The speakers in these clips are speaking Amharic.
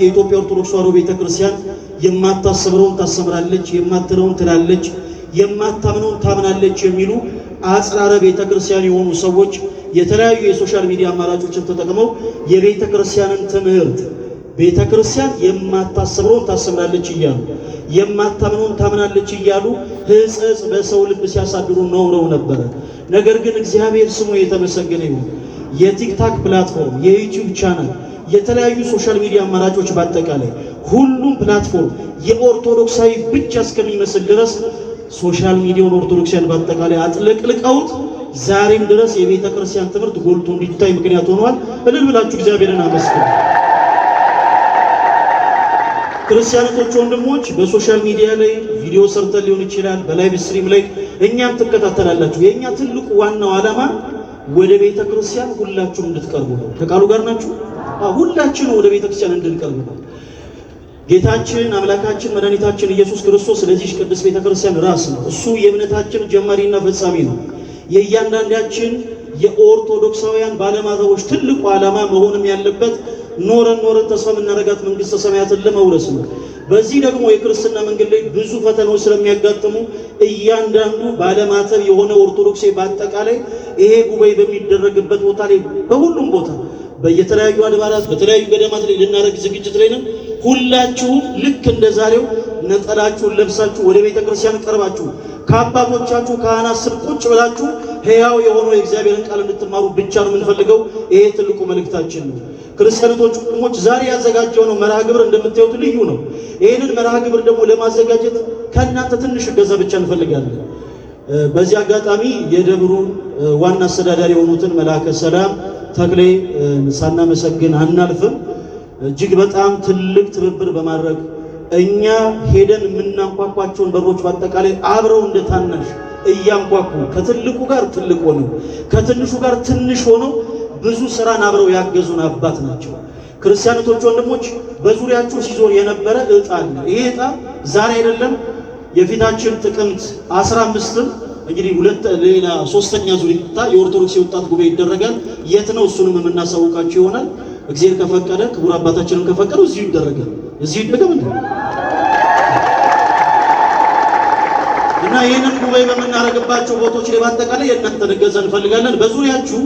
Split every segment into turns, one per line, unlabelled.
የኢትዮጵያ ኦርቶዶክስ ተዋሕዶ ቤተክርስቲያን የማታሰብረውን ታሰምራለች፣ የማትለውን ትላለች፣ የማታምነውን ታምናለች የሚሉ አጽራረ ቤተክርስቲያን የሆኑ ሰዎች የተለያዩ የሶሻል ሚዲያ አማራጮችን ተጠቅመው የቤተክርስቲያንን ትምህርት ቤተክርስቲያን የማታሰብረውን ታሰምራለች እያሉ የማታምነውን ታምናለች እያሉ ሕጸጽ በሰው ልብ ሲያሳድሩ ኖረው ነበር። ነገር ግን እግዚአብሔር ስሙ የተመሰገነ ይሁን። የቲክታክ ፕላትፎርም፣ የዩቲዩብ ቻናል፣ የተለያዩ ሶሻል ሚዲያ አማራጮች በአጠቃላይ ሁሉም ፕላትፎርም የኦርቶዶክሳዊ ብቻ እስከሚመስል ድረስ ሶሻል ሚዲያውን ኦርቶዶክሳውያን በአጠቃላይ አጥለቅልቀውት ዛሬም ድረስ የቤተ ክርስቲያን ትምህርት ጎልቶ እንዲታይ ምክንያት ሆነዋል። እልል ብላችሁ እግዚአብሔርን አመስግኑ። ክርስቲያኖች ወንድሞች፣ በሶሻል ሚዲያ ላይ ቪዲዮ ሰርተን ሊሆን ይችላል፣ በላይቭ ስትሪም ላይ እኛም ትከታተላላችሁ። የኛ ትልቁ ዋናው ዓላማ ወደ ቤተ ክርስቲያን ሁላችሁም እንድትቀርቡ ነው። ከቃሉ ጋር ናችሁ? ሁላችን ወደ ቤተ ክርስቲያን እንድንቀርቡ ነው። ጌታችን አምላካችን መድኃኒታችን ኢየሱስ ክርስቶስ ስለዚህ ቅድስት ቤተ ክርስቲያን ራስ ነው። እሱ የእምነታችን ጀማሪና ፈጻሚ ነው። የእያንዳንዳችን የኦርቶዶክሳውያን ባለማተቦች ትልቁ ዓላማ መሆንም ያለበት ኖረን ተስፋ የምናደርጋት መንግስተ ሰማያትን ለመውረስ ነው። በዚህ ደግሞ የክርስትና መንገድ ላይ ብዙ ፈተናዎች ስለሚያጋጥሙ እያንዳንዱ ባለማተብ የሆነ ኦርቶዶክስ በአጠቃላይ ይሄ ጉባኤ በሚደረግበት ቦታ ላይ በሁሉም ቦታ በየተለያዩ አድባራት በተለያዩ ገዳማት ላይ ልናደርግ ዝግጅት ላይ ነን። ሁላችሁም ልክ እንደዛሬው ነጠላችሁን ለብሳችሁ ወደ ቤተ ክርስቲያን ቀርባችሁ ከአባቶቻችሁ ካህናት ስር ቁጭ ብላችሁ ሕያው የሆነው የእግዚአብሔርን ቃል እንድትማሩ ብቻ ነው የምንፈልገው። ይሄ ትልቁ መልእክታችን ነው። ክርስቲያኖች ወንድሞች፣ ዛሬ ያዘጋጀው ነው መርሃ ግብር እንደምታዩት ልዩ ነው። ይህንን መርሃ ግብር ደግሞ ለማዘጋጀት ከእናንተ ትንሽ እገዛ ብቻ እንፈልጋለን። በዚህ አጋጣሚ የደብሩን ዋና አስተዳዳሪ የሆኑትን መልአከ ሰላም ተክሌ ሳናመሰግን አናልፍም። እጅግ በጣም ትልቅ ትብብር በማድረግ እኛ ሄደን የምናንኳኳቸውን በሮች በአጠቃላይ አብረው እንደታናሽ እያንኳኩ ከትልቁ ጋር ትልቅ ሆነው ከትንሹ ጋር ትንሽ ሆነው ብዙ ስራን አብረው ያገዙን አባት ናቸው። ክርስቲያኖች ወንድሞች፣ በዙሪያችሁ ሲዞር የነበረ ዕጣ አለ። ይሄ ዕጣ ዛሬ አይደለም፣ የፊታችን ጥቅምት 15 እንግዲህ ሌላ ሶስተኛ ዙር ዕጣ የኦርቶዶክስ የወጣት ጉባኤ ይደረጋል። የት ነው? እሱንም የምናሳውቃችሁ ይሆናል። እግዚአብሔር ከፈቀደ ክቡር አባታችንን ከፈቀደው እዚሁ ይደረጋል። እዚሁ ይደረጋል እና ይህንን ጉባኤ በምናደርግባቸው ቦታዎች ላይ በአጠቃላይ የእናንተን እገዛ እንፈልጋለን። በዙሪያችሁ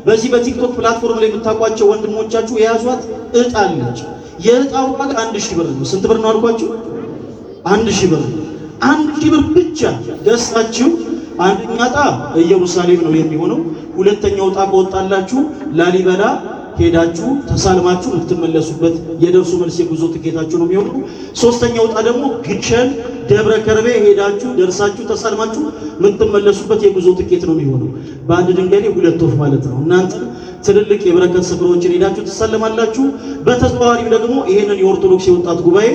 በዚህ በቲክቶክ ፕላትፎርም ላይ የምታውቋቸው ወንድሞቻችሁ የያዟት ዕጣ አለች። የዕጣው ዋጋ 1000 ብር ነው። ስንት ብር ነው አልኳችሁ? 1000 ብር። 1000 ብር ብቻ ገዝታችሁ አንደኛ ዕጣ ኢየሩሳሌም ነው የሚሆነው። ሁለተኛው ዕጣ ከወጣላችሁ ላሊበላ ሄዳችሁ ተሳልማችሁ የምትመለሱበት የደርሶ መልስ የጉዞ ትኬታችሁ ነው የሚሆነው። ሶስተኛው ዕጣ ደግሞ ግሸን ደብረ ከርቤ ሄዳችሁ ደርሳችሁ ተሳልማችሁ የምትመለሱበት የጉዞ ትኬት ነው የሚሆነው። በአንድ ድንጋይ ላይ ሁለት ወፍ ማለት ነው። እናንተ ትልልቅ የበረከት ስፍራዎችን ሄዳችሁ ትሳለማላችሁ። በተዘዋዋሪው ደግሞ ይሄንን የኦርቶዶክስ የወጣት ጉባኤ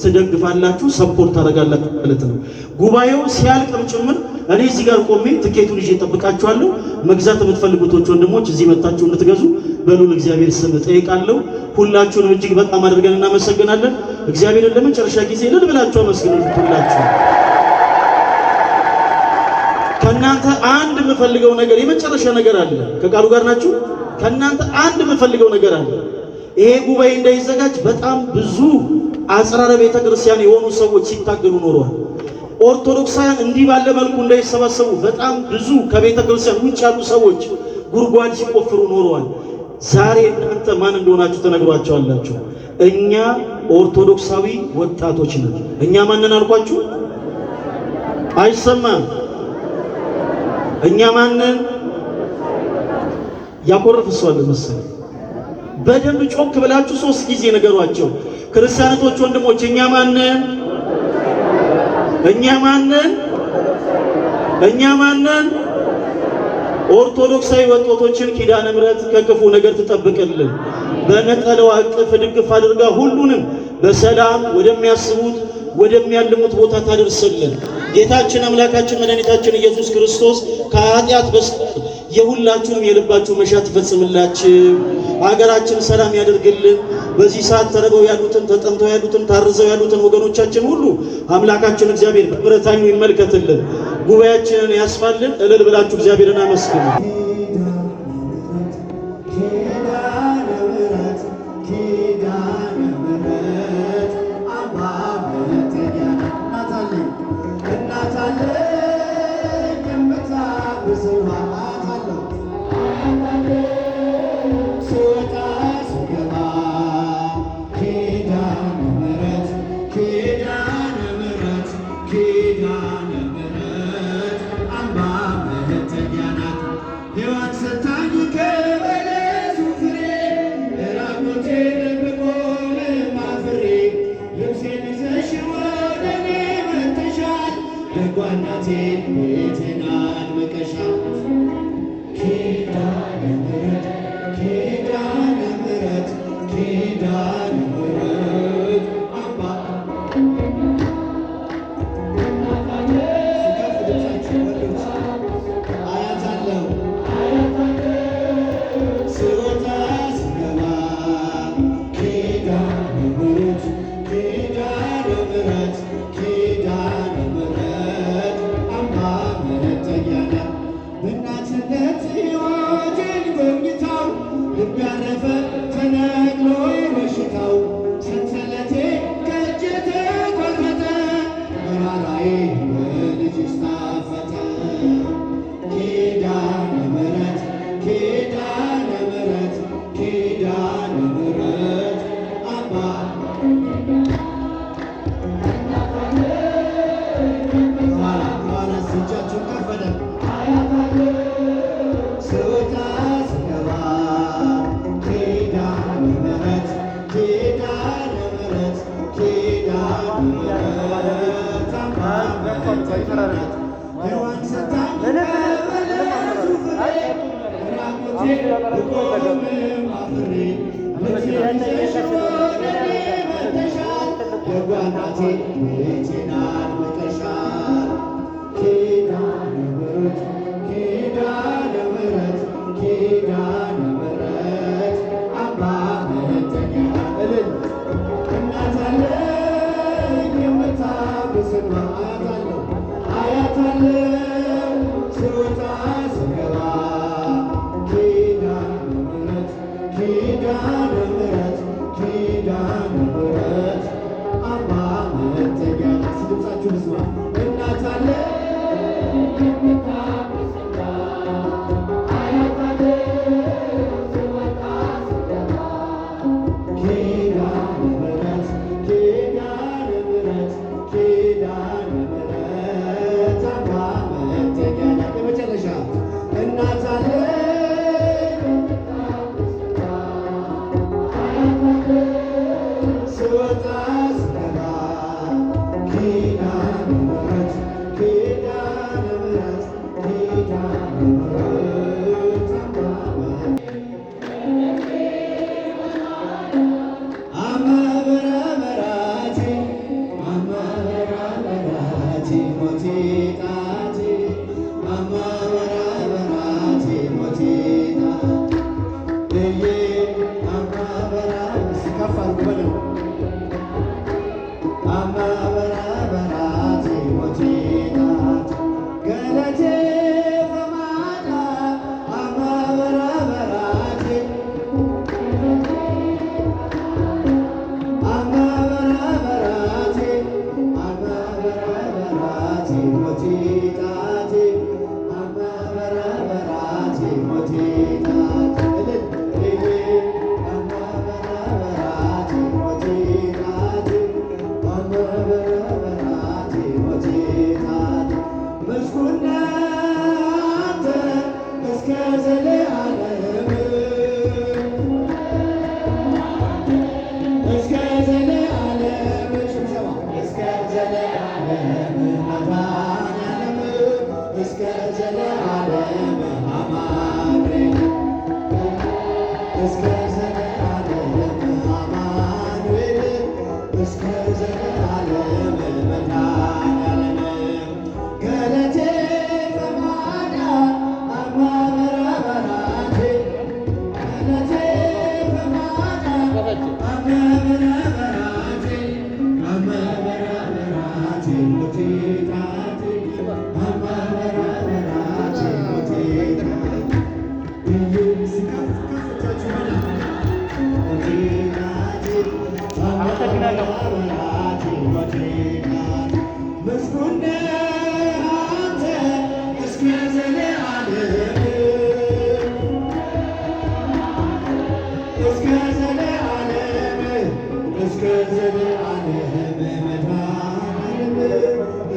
ትደግፋላችሁ፣ ሰፖርት ታደርጋላችሁ ማለት ነው። ጉባኤው ሲያልቅም ጭምር እኔ እዚህ ጋር ቆሜ ትኬቱን ይዤ እጠብቃችኋለሁ። መግዛት የምትፈልጉት ወንድሞች እዚህ መጣችሁ እንድትገዙ በሉል እግዚአብሔር ስም ጠይቃለሁ። ሁላችሁንም እጅግ በጣም አድርገን እናመሰግናለን። እግዚአብሔርን ለመጨረሻ ጊዜ እልል ብላችሁ አመስግኑት። ሁላችሁ ከእናንተ አንድ የምፈልገው ነገር የመጨረሻ ነገር አለ። ከቃሉ ጋር ናችሁ? ከእናንተ አንድ የምፈልገው ነገር አለ። ይሄ ጉባኤ እንዳይዘጋጅ በጣም ብዙ አጽራረ ቤተ ክርስቲያን የሆኑ ሰዎች ሲታገሉ ኖረዋል። ኦርቶዶክሳውያን እንዲህ ባለ መልኩ እንዳይሰባሰቡ በጣም ብዙ ከቤተ ክርስቲያን ውጭ ያሉ ሰዎች ጉድጓድ ሲቆፍሩ ኖረዋል። ዛሬ እናንተ ማን እንደሆናችሁ ተነግሯቸዋላችሁ። እኛ ኦርቶዶክሳዊ ወጣቶች ነን። እኛ ማንን አልኳችሁ? አይሰማም? እኛ ማንን? ያኮረፍሷል መሰለኝ። በደንብ ጮክ ብላችሁ 3 ጊዜ ነገሯቸው። ክርስቲያኖች ወንድሞች፣ እኛ ማንን? እኛ ማንን? እኛ ማንን? ኦርቶዶክሳዊ ወጣቶችን ኪዳነ ምሕረት ከክፉ ነገር ትጠብቅልን። በነጠላዋ እቅፍ ድግፍ አድርጋ ሁሉንም በሰላም ወደሚያስቡት ወደሚያልሙት ቦታ ታደርስልን። ጌታችን አምላካችን መድኃኒታችን ኢየሱስ ክርስቶስ ከኃጢአት በስተቀር የሁላችሁንም የልባችሁ መሻት ይፈጽምላችሁ። ሀገራችን ሰላም ያደርግልን። በዚህ ሰዓት ተርበው ያሉትን፣ ተጠምተው ያሉትን፣ ታርዘው ያሉትን ወገኖቻችን ሁሉ አምላካችን እግዚአብሔር በምሕረቱ ይመልከትልን። ጉባኤያችንን ያስፋልን። እልል ብላችሁ እግዚአብሔርን አመስግኑ። ኪዳነ ምሕረት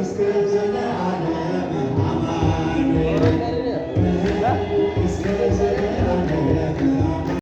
እስከ ዘለ